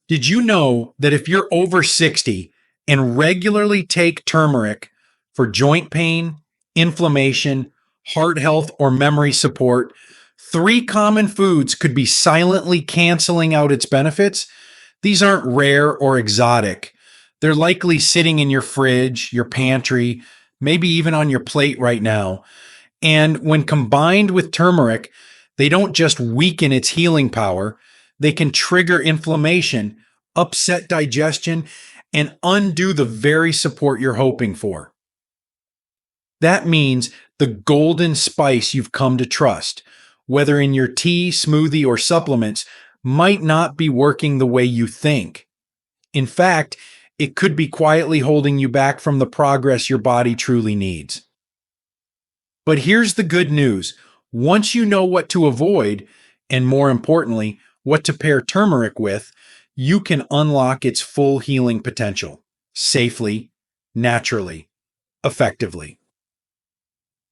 Did you know that if you're over 60 and regularly take turmeric for joint pain, inflammation, heart health, or memory support, three common foods could be silently canceling out its benefits? These aren't rare or exotic. They're likely sitting in your fridge, your pantry, maybe even on your plate right now. And when combined with turmeric, they don't just weaken its healing power, they can trigger inflammation, upset digestion, and undo the very support you're hoping for. That means the golden spice you've come to trust, whether in your tea, smoothie, or supplements, might not be working the way you think. In fact, it could be quietly holding you back from the progress your body truly needs. But here's the good news. Once you know what to avoid, and more importantly, what to pair turmeric with, you can unlock its full healing potential safely, naturally, effectively.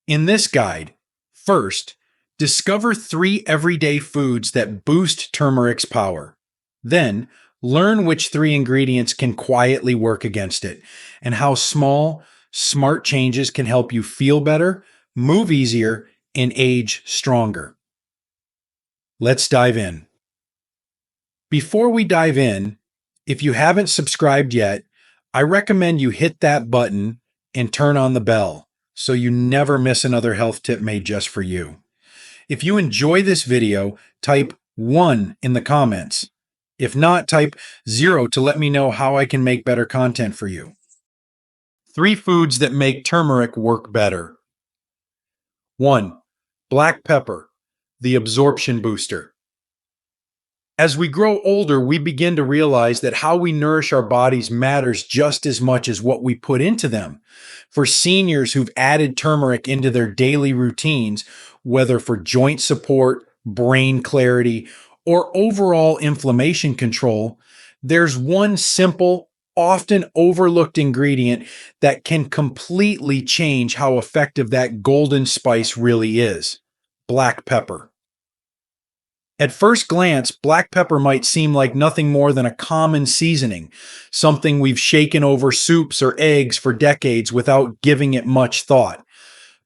In this guide, first, discover 3 everyday foods that boost turmeric's power. Then, learn which 3 ingredients can quietly work against it, and how small, smart changes can help you feel better, move easier, and age stronger. Let's dive in. Before we dive in, if you haven't subscribed yet, I recommend you hit that button and turn on the bell so you never miss another health tip made just for you. If you enjoy this video, type 1 in the comments. If not, type 0 to let me know how I can make better content for you. 3 foods that make turmeric work better. 1. Black pepper, the absorption booster. As we grow older, we begin to realize that how we nourish our bodies matters just as much as what we put into them. For seniors who've added turmeric into their daily routines, whether for joint support, brain clarity, or overall inflammation control, there's one simple, often overlooked ingredient that can completely change how effective that golden spice really is: black pepper. At first glance, black pepper might seem like nothing more than a common seasoning, something we've shaken over soups or eggs for decades without giving it much thought.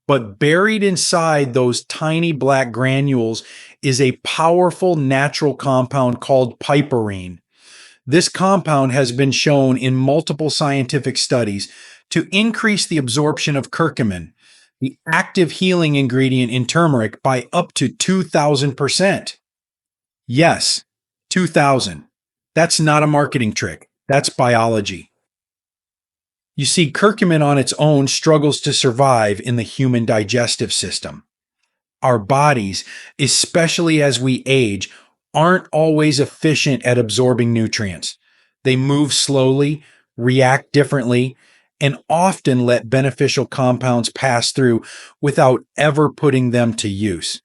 But buried inside those tiny black granules is a powerful natural compound called piperine. This compound has been shown in multiple scientific studies to increase the absorption of curcumin, the active healing ingredient in turmeric, by up to 2,000%. Yes, 2,000. That's not a marketing trick. That's biology. You see, curcumin on its own struggles to survive in the human digestive system. Our bodies, especially as we age, aren't always efficient at absorbing nutrients. They move slowly, react differently, and often let beneficial compounds pass through without ever putting them to use.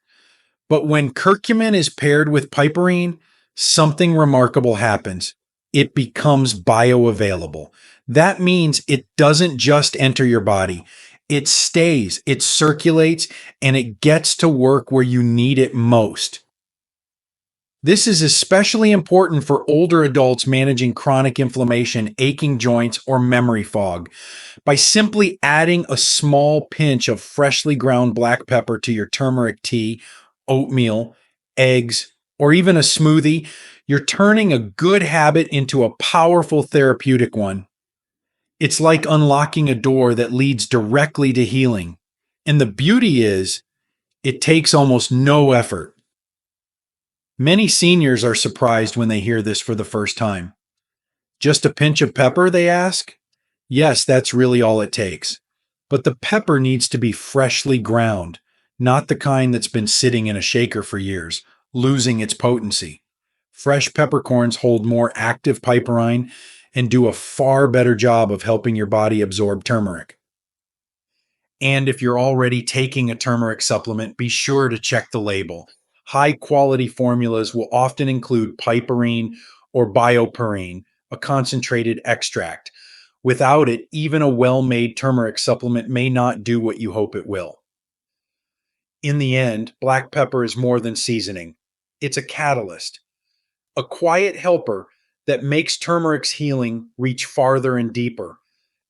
But when curcumin is paired with piperine, something remarkable happens. It becomes bioavailable. That means it doesn't just enter your body. It stays, it circulates, and it gets to work where you need it most. This is especially important for older adults managing chronic inflammation, aching joints, or memory fog. By simply adding a small pinch of freshly ground black pepper to your turmeric tea, oatmeal, eggs, or even a smoothie, you're turning a good habit into a powerful therapeutic one. It's like unlocking a door that leads directly to healing. And the beauty is, it takes almost no effort. Many seniors are surprised when they hear this for the first time. Just a pinch of pepper, they ask? Yes, that's really all it takes. But the pepper needs to be freshly ground, not the kind that's been sitting in a shaker for years, losing its potency. Fresh peppercorns hold more active piperine and do a far better job of helping your body absorb turmeric. And if you're already taking a turmeric supplement, be sure to check the label. High-quality formulas will often include piperine or bioperine, a concentrated extract. Without it, even a well-made turmeric supplement may not do what you hope it will. In the end, black pepper is more than seasoning. It's a catalyst, a quiet helper that makes turmeric's healing reach farther and deeper.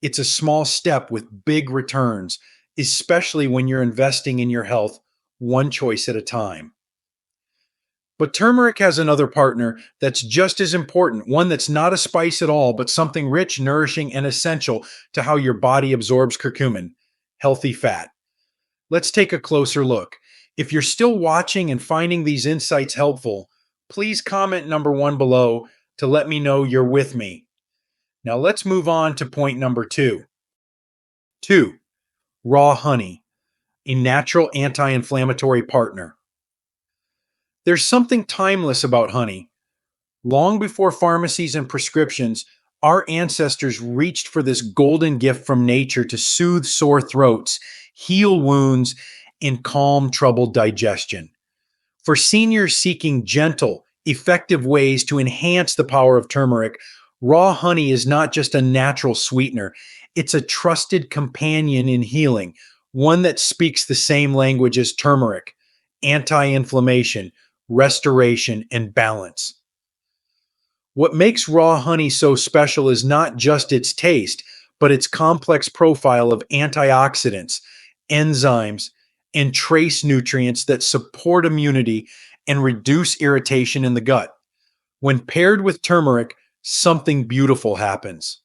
It's a small step with big returns, especially when you're investing in your health one choice at a time. But turmeric has another partner that's just as important, one that's not a spice at all, but something rich, nourishing, and essential to how your body absorbs curcumin: healthy fat. Let's take a closer look. If you're still watching and finding these insights helpful, please comment number one below to let me know you're with me. Now let's move on to point number two. Two, raw honey, a natural anti-inflammatory partner. There's something timeless about honey. Long before pharmacies and prescriptions, our ancestors reached for this golden gift from nature to soothe sore throats, heal wounds, and calm troubled digestion. For seniors seeking gentle, effective ways to enhance the power of turmeric, raw honey is not just a natural sweetener, it's a trusted companion in healing, one that speaks the same language as turmeric: anti-inflammation, restoration, and balance. What makes raw honey so special is not just its taste, but its complex profile of antioxidants, enzymes, and trace nutrients that support immunity and reduce irritation in the gut. When paired with turmeric, something beautiful happens.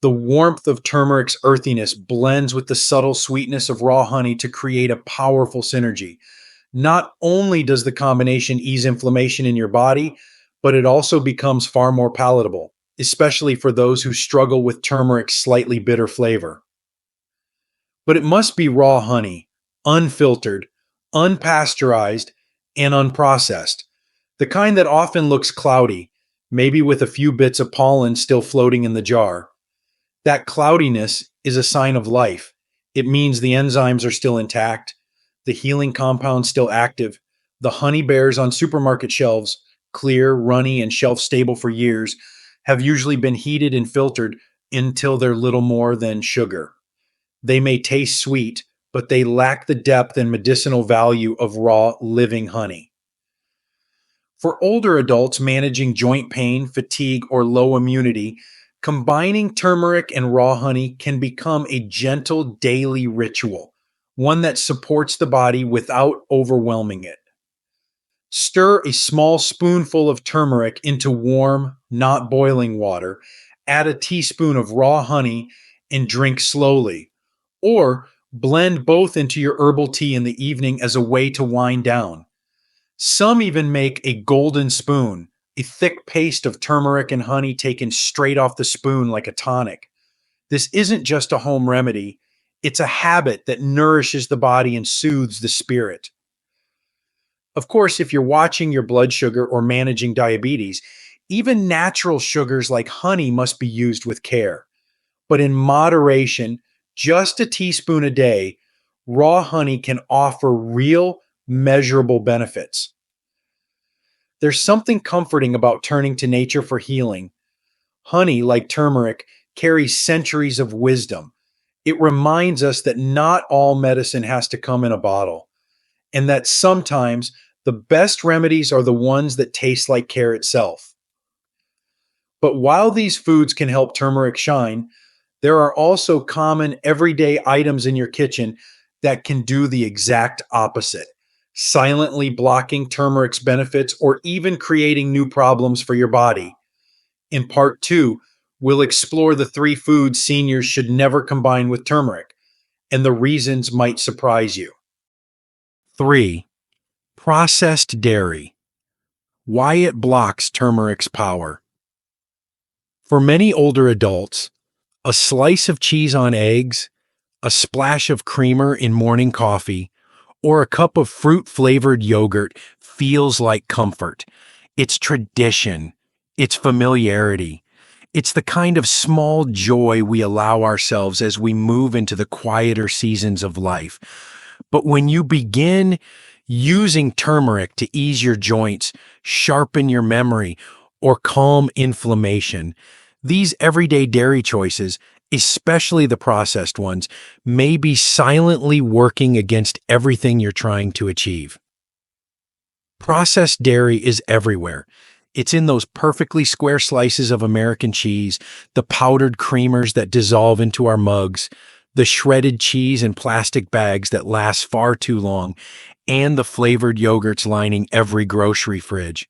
The warmth of turmeric's earthiness blends with the subtle sweetness of raw honey to create a powerful synergy. Not only does the combination ease inflammation in your body, but it also becomes far more palatable, especially for those who struggle with turmeric's slightly bitter flavor. But it must be raw honey, unfiltered, unpasteurized, and unprocessed. The kind that often looks cloudy, maybe with a few bits of pollen still floating in the jar. That cloudiness is a sign of life. It means the enzymes are still intact, the healing compounds still active, the honey bears on supermarket shelves, clear, runny, and shelf stable for years, have usually been heated and filtered until they're little more than sugar. They may taste sweet, but they lack the depth and medicinal value of raw, living honey. For older adults managing joint pain, fatigue, or low immunity, combining turmeric and raw honey can become a gentle daily ritual, one that supports the body without overwhelming it. Stir a small spoonful of turmeric into warm, not boiling water, add a teaspoon of raw honey, and drink slowly. Or blend both into your herbal tea in the evening as a way to wind down. Some even make a golden spoon, a thick paste of turmeric and honey taken straight off the spoon like a tonic. This isn't just a home remedy, it's a habit that nourishes the body and soothes the spirit. Of course, if you're watching your blood sugar or managing diabetes, even natural sugars like honey must be used with care. But in moderation, just a teaspoon a day, raw honey can offer real, measurable benefits. There's something comforting about turning to nature for healing. Honey, like turmeric, carries centuries of wisdom. It reminds us that not all medicine has to come in a bottle, and that sometimes the best remedies are the ones that taste like care itself. But while these foods can help turmeric shine, there are also common everyday items in your kitchen that can do the exact opposite, silently blocking turmeric's benefits or even creating new problems for your body. In part two, we'll explore the three foods seniors should never combine with turmeric, and the reasons might surprise you. 3. Processed dairy. Why it blocks turmeric's power. For many older adults, a slice of cheese on eggs, a splash of creamer in morning coffee, or a cup of fruit-flavored yogurt feels like comfort. It's tradition. It's familiarity. It's the kind of small joy we allow ourselves as we move into the quieter seasons of life. But when you begin using turmeric to ease your joints, sharpen your memory, or calm inflammation, these everyday dairy choices, especially the processed ones, may be silently working against everything you're trying to achieve. Processed dairy is everywhere. It's in those perfectly square slices of American cheese, the powdered creamers that dissolve into our mugs, the shredded cheese in plastic bags that last far too long, and the flavored yogurts lining every grocery fridge.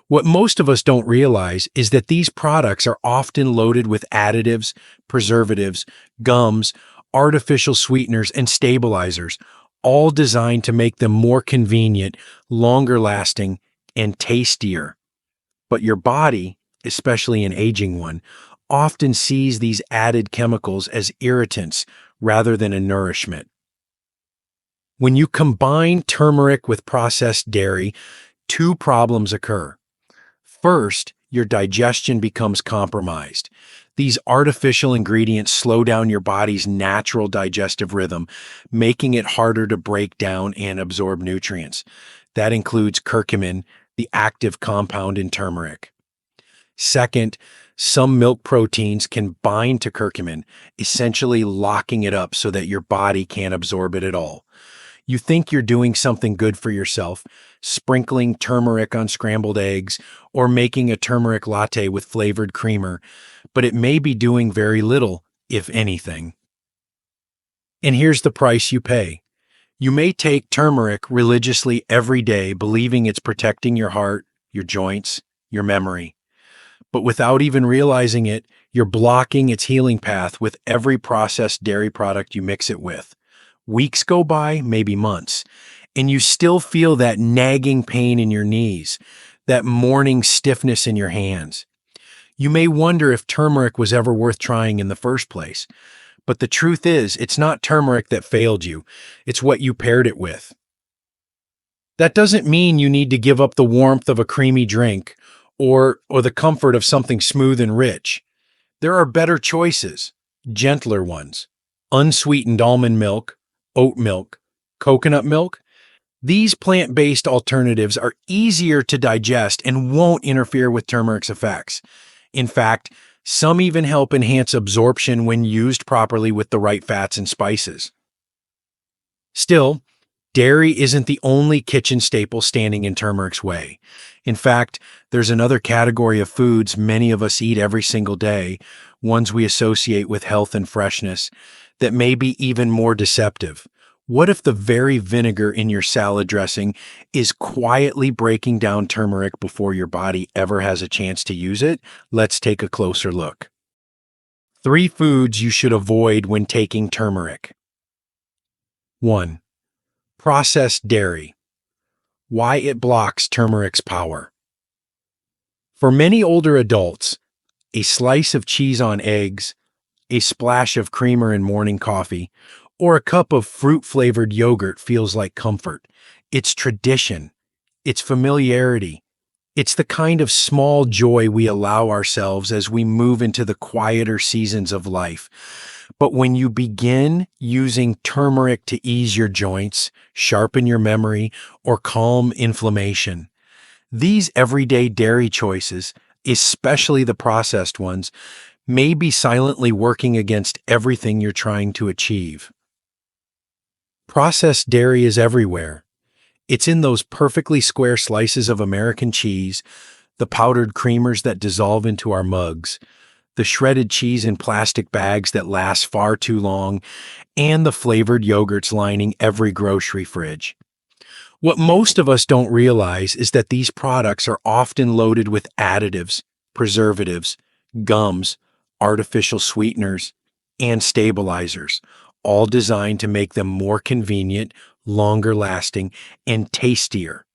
What most of us don't realize is that these products are often loaded with additives, preservatives, gums, artificial sweeteners, and stabilizers, all designed to make them more convenient, longer lasting, and tastier. But your body, especially an aging one, often sees these added chemicals as irritants rather than a nourishment. When you combine turmeric with processed dairy, two problems occur. First, your digestion becomes compromised. These artificial ingredients slow down your body's natural digestive rhythm, making it harder to break down and absorb nutrients. That includes curcumin, the active compound in turmeric. Second, some milk proteins can bind to curcumin, essentially locking it up so that your body can't absorb it at all. You think you're doing something good for yourself, sprinkling turmeric on scrambled eggs or making a turmeric latte with flavored creamer, but it may be doing very little, if anything. And here's the price you pay. You may take turmeric religiously every day, believing it's protecting your heart, your joints, your memory. But without even realizing it, you're blocking its healing path with every processed dairy product you mix it with. Weeks go by, maybe months, and you still feel that nagging pain in your knees, that morning stiffness in your hands. You may wonder if turmeric was ever worth trying in the first place, but the truth is, it's not turmeric that failed you, it's what you paired it with. That doesn't mean you need to give up the warmth of a creamy drink or the comfort of something smooth and rich. There are better choices, gentler ones. Unsweetened almond milk, oat milk, coconut milk. These plant-based alternatives are easier to digest and won't interfere with turmeric's effects. In fact, some even help enhance absorption when used properly with the right fats and spices. Still, dairy isn't the only kitchen staple standing in turmeric's way. In fact, there's another category of foods many of us eat every single day, ones we associate with health and freshness, that may be even more deceptive. What if the very vinegar in your salad dressing is quietly breaking down turmeric before your body ever has a chance to use it? Let's take a closer look. 3 foods you should avoid when taking turmeric. 1. Processed dairy. Why it blocks turmeric's power. For many older adults, a slice of cheese on eggs, a splash of creamer in morning coffee, or a cup of fruit-flavored yogurt feels like comfort. It's tradition. It's familiarity. It's the kind of small joy we allow ourselves as we move into the quieter seasons of life. But when you begin using turmeric to ease your joints, sharpen your memory, or calm inflammation, these everyday dairy choices, especially the processed ones, may be silently working against everything you're trying to achieve. Processed dairy is everywhere. It's in those perfectly square slices of American cheese, the powdered creamers that dissolve into our mugs, the shredded cheese in plastic bags that last far too long, and the flavored yogurts lining every grocery fridge. What most of us don't realize is that these products are often loaded with additives, preservatives, gums, artificial sweeteners, and stabilizers, all designed to make them more convenient, longer lasting, and tastier.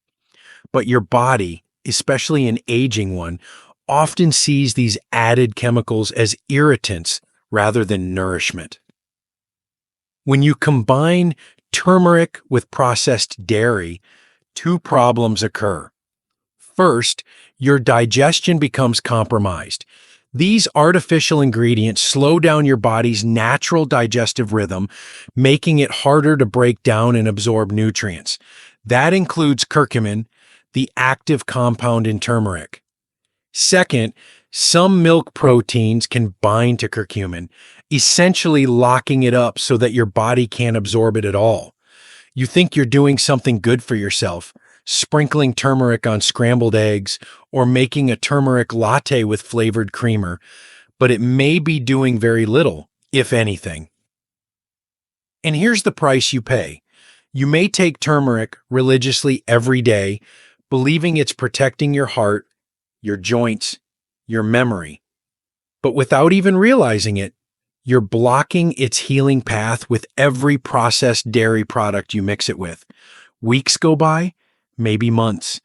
But your body, especially an aging one, often sees these added chemicals as irritants rather than nourishment. When you combine turmeric with processed dairy, 2 problems occur. First, your digestion becomes compromised. These artificial ingredients slow down your body's natural digestive rhythm, making it harder to break down and absorb nutrients. That includes curcumin, the active compound in turmeric. Second, some milk proteins can bind to curcumin, essentially locking it up so that your body can't absorb it at all. You think you're doing something good for yourself, sprinkling turmeric on scrambled eggs, or making a turmeric latte with flavored creamer, but it may be doing very little, if anything. And here's the price you pay. You may take turmeric religiously every day, believing it's protecting your heart, your joints, your memory. But without even realizing it, you're blocking its healing path with every processed dairy product you mix it with. Weeks go by, maybe months,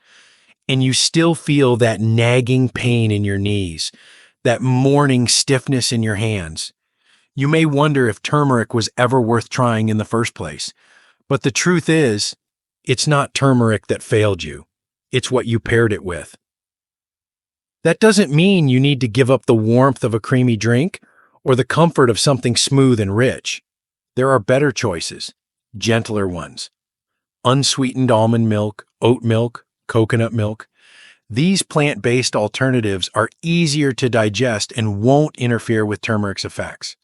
and you still feel that nagging pain in your knees, that morning stiffness in your hands. You may wonder if turmeric was ever worth trying in the first place. But the truth is, it's not turmeric that failed you. It's what you paired it with. That doesn't mean you need to give up the warmth of a creamy drink or the comfort of something smooth and rich. There are better choices, gentler ones. Unsweetened almond milk, oat milk, coconut milk. These plant-based alternatives are easier to digest and won't interfere with turmeric's effects.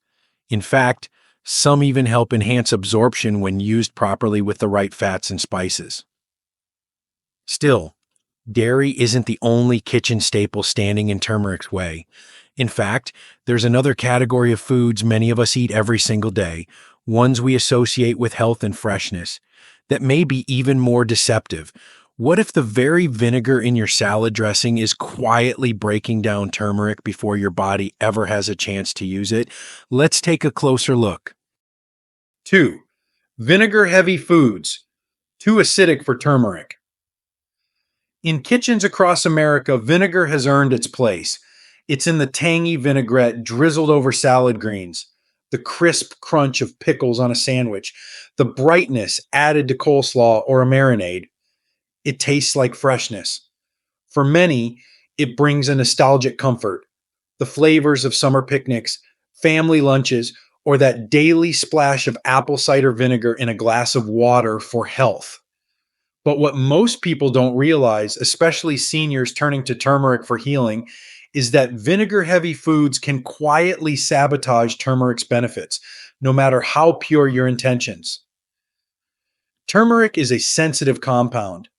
In fact, some even help enhance absorption when used properly with the right fats and spices. Still, dairy isn't the only kitchen staple standing in turmeric's way. In fact, there's another category of foods many of us eat every single day, ones we associate with health and freshness, that may be even more deceptive. What if the very vinegar in your salad dressing is quietly breaking down turmeric before your body ever has a chance to use it? Let's take a closer look. 2. Vinegar-heavy foods. Too acidic for turmeric. In kitchens across America, vinegar has earned its place. It's in the tangy vinaigrette drizzled over salad greens, the crisp crunch of pickles on a sandwich, the brightness added to coleslaw or a marinade. It tastes like freshness. For many, it brings a nostalgic comfort. The flavors of summer picnics, family lunches, or that daily splash of apple cider vinegar in a glass of water for health. But what most people don't realize, especially seniors turning to turmeric for healing, is that vinegar-heavy foods can quietly sabotage turmeric's benefits, no matter how pure your intentions. Turmeric is a sensitive compound.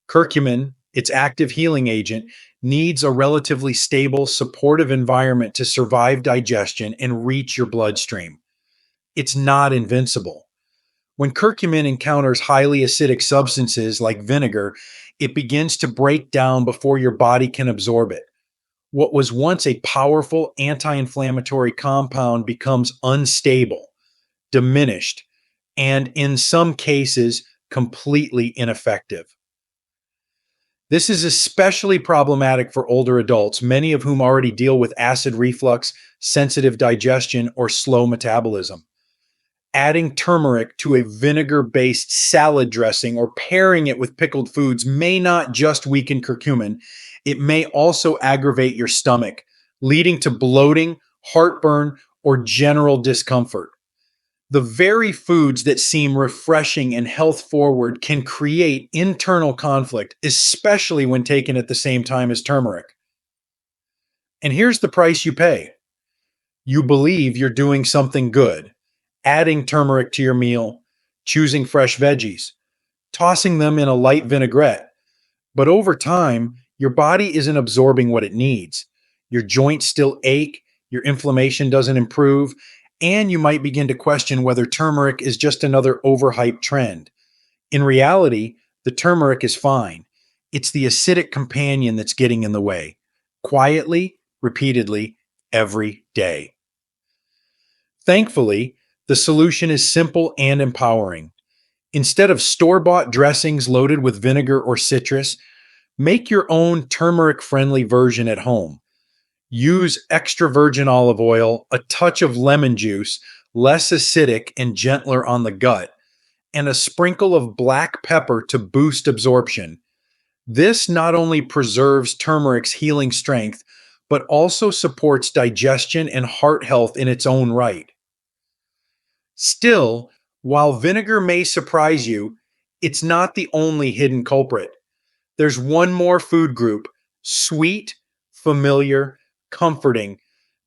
Curcumin, its active healing agent, needs a relatively stable, supportive environment to survive digestion and reach your bloodstream. It's not invincible. When curcumin encounters highly acidic substances like vinegar, it begins to break down before your body can absorb it. What was once a powerful anti-inflammatory compound becomes unstable, diminished, and in some cases, completely ineffective. This is especially problematic for older adults, many of whom already deal with acid reflux, sensitive digestion, or slow metabolism. Adding turmeric to a vinegar-based salad dressing or pairing it with pickled foods may not just weaken curcumin, it may also aggravate your stomach, leading to bloating, heartburn, or general discomfort. The very foods that seem refreshing and health-forward can create internal conflict, especially when taken at the same time as turmeric. And here's the price you pay. You believe you're doing something good, adding turmeric to your meal, choosing fresh veggies, tossing them in a light vinaigrette. But over time, your body isn't absorbing what it needs. Your joints still ache, your inflammation doesn't improve, and you might begin to question whether turmeric is just another overhyped trend. In reality, the turmeric is fine. It's the acidic companion that's getting in the way, quietly, repeatedly, every day. Thankfully, the solution is simple and empowering. Instead of store-bought dressings loaded with vinegar or citrus, make your own turmeric-friendly version at home. Use extra virgin olive oil, a touch of lemon juice, less acidic and gentler on the gut, and a sprinkle of black pepper to boost absorption. This not only preserves turmeric's healing strength, but also supports digestion and heart health in its own right. Still, while vinegar may surprise you, it's not the only hidden culprit. There's one more food group, sweet, familiar, comforting,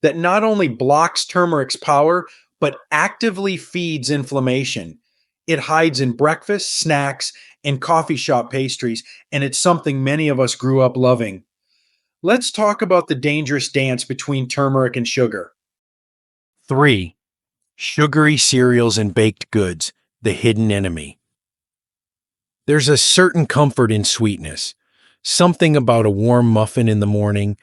that not only blocks turmeric's power, but actively feeds inflammation. It hides in breakfast, snacks, and coffee shop pastries, and it's something many of us grew up loving. Let's talk about the dangerous dance between turmeric and sugar. 3. Sugary cereals and baked goods, the hidden enemy. There's a certain comfort in sweetness. Something about a warm muffin in the morning,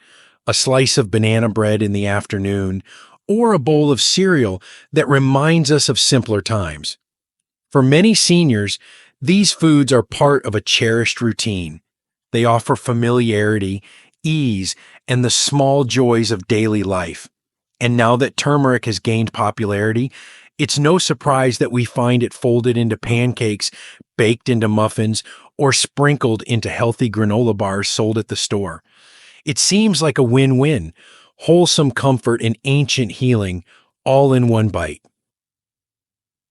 a slice of banana bread in the afternoon, or a bowl of cereal that reminds us of simpler times. For many seniors, these foods are part of a cherished routine. They offer familiarity, ease, and the small joys of daily life. And now that turmeric has gained popularity, it's no surprise that we find it folded into pancakes, baked into muffins, or sprinkled into healthy granola bars sold at the store. It seems like a win-win, wholesome comfort and ancient healing, all in one bite.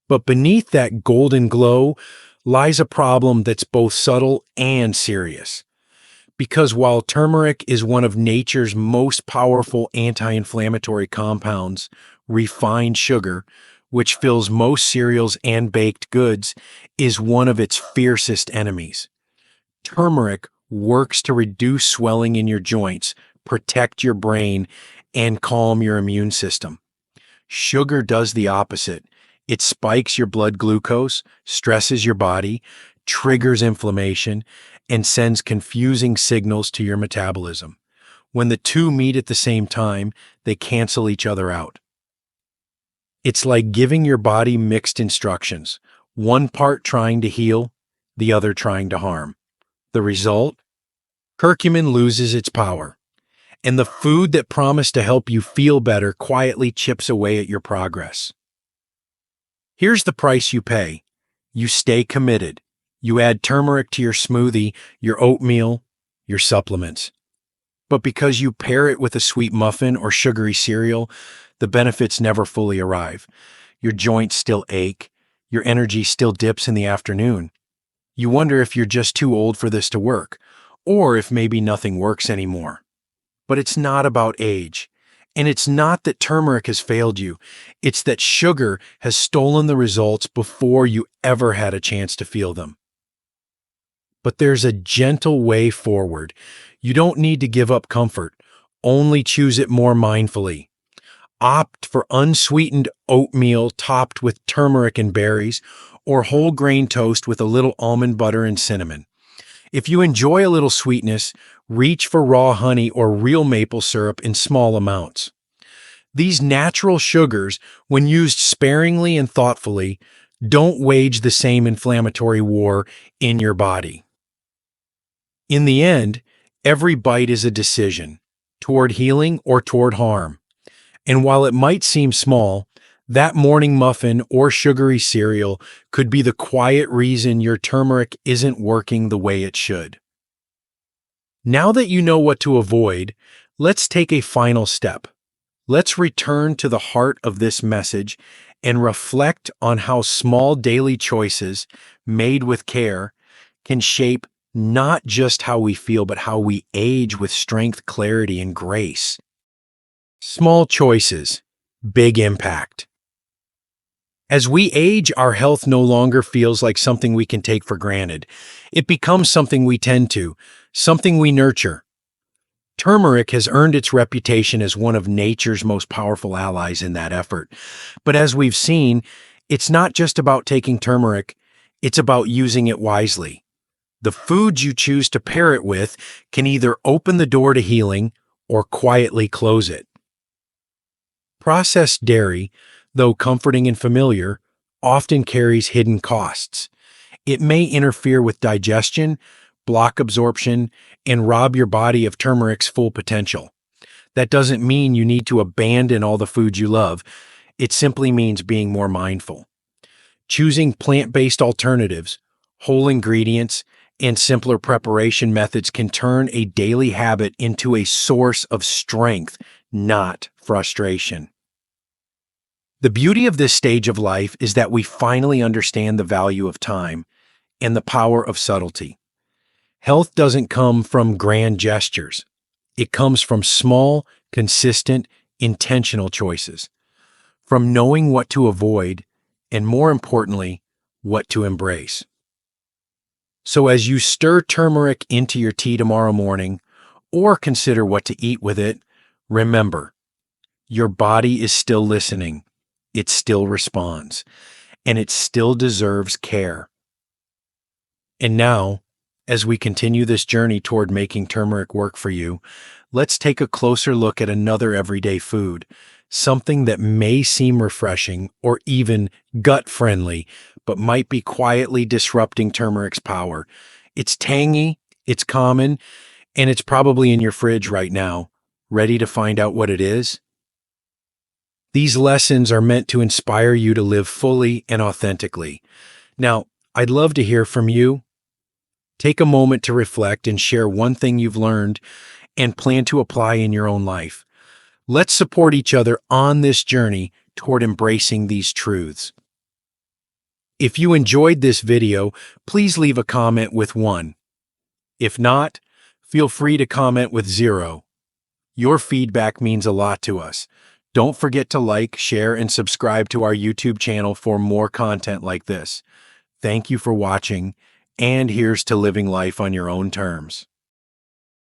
But beneath that golden glow lies a problem that's both subtle and serious. Because while turmeric is one of nature's most powerful anti-inflammatory compounds, refined sugar, which fills most cereals and baked goods, is one of its fiercest enemies. Turmeric works to reduce swelling in your joints, protect your brain, and calm your immune system. Sugar does the opposite. It spikes your blood glucose, stresses your body, triggers inflammation, and sends confusing signals to your metabolism. When the two meet at the same time, they cancel each other out. It's like giving your body mixed instructions, one part trying to heal, the other trying to harm. The result? Curcumin loses its power, and the food that promised to help you feel better quietly chips away at your progress. Here's the price you pay. You stay committed. You add turmeric to your smoothie, your oatmeal, your supplements. But because you pair it with a sweet muffin or sugary cereal, the benefits never fully arrive. Your joints still ache. Your energy still dips in the afternoon. You wonder if you're just too old for this to work, or if maybe nothing works anymore. But it's not about age. And it's not that turmeric has failed you. It's that sugar has stolen the results before you ever had a chance to feel them. But there's a gentle way forward. You don't need to give up comfort. Only choose it more mindfully. Opt for unsweetened oatmeal topped with turmeric and berries, or whole grain toast with a little almond butter and cinnamon. If you enjoy a little sweetness, reach for raw honey or real maple syrup in small amounts. These natural sugars, when used sparingly and thoughtfully, don't wage the same inflammatory war in your body. In the end, every bite is a decision, toward healing or toward harm. And while it might seem small, that morning muffin or sugary cereal could be the quiet reason your turmeric isn't working the way it should. Now that you know what to avoid, let's take a final step. Let's return to the heart of this message and reflect on how small daily choices, made with care, can shape not just how we feel, but how we age with strength, clarity, and grace. Small choices, big impact. As we age, our health no longer feels like something we can take for granted. It becomes something we tend to, something we nurture. Turmeric has earned its reputation as one of nature's most powerful allies in that effort. But as we've seen, it's not just about taking turmeric, it's about using it wisely. The foods you choose to pair it with can either open the door to healing or quietly close it. Processed dairy, though comforting and familiar, often carries hidden costs. It may interfere with digestion, block absorption, and rob your body of turmeric's full potential. That doesn't mean you need to abandon all the foods you love. It simply means being more mindful. Choosing plant-based alternatives, whole ingredients, and simpler preparation methods can turn a daily habit into a source of strength, not frustration. The beauty of this stage of life is that we finally understand the value of time and the power of subtlety. Health doesn't come from grand gestures. It comes from small, consistent, intentional choices. From knowing what to avoid, and more importantly, what to embrace. So as you stir turmeric into your tea tomorrow morning, or consider what to eat with it, remember, your body is still listening. It still responds, and it still deserves care. And now, as we continue this journey toward making turmeric work for you, let's take a closer look at another everyday food, something that may seem refreshing or even gut-friendly, but might be quietly disrupting turmeric's power. It's tangy, it's common, and it's probably in your fridge right now. Ready to find out what it is? These lessons are meant to inspire you to live fully and authentically. Now, I'd love to hear from you. Take a moment to reflect and share one thing you've learned and plan to apply in your own life. Let's support each other on this journey toward embracing these truths. If you enjoyed this video, please leave a comment with 1. If not, feel free to comment with 0. Your feedback means a lot to us. Don't forget to like, share, and subscribe to our YouTube channel for more content like this. Thank you for watching, and here's to living life on your own terms.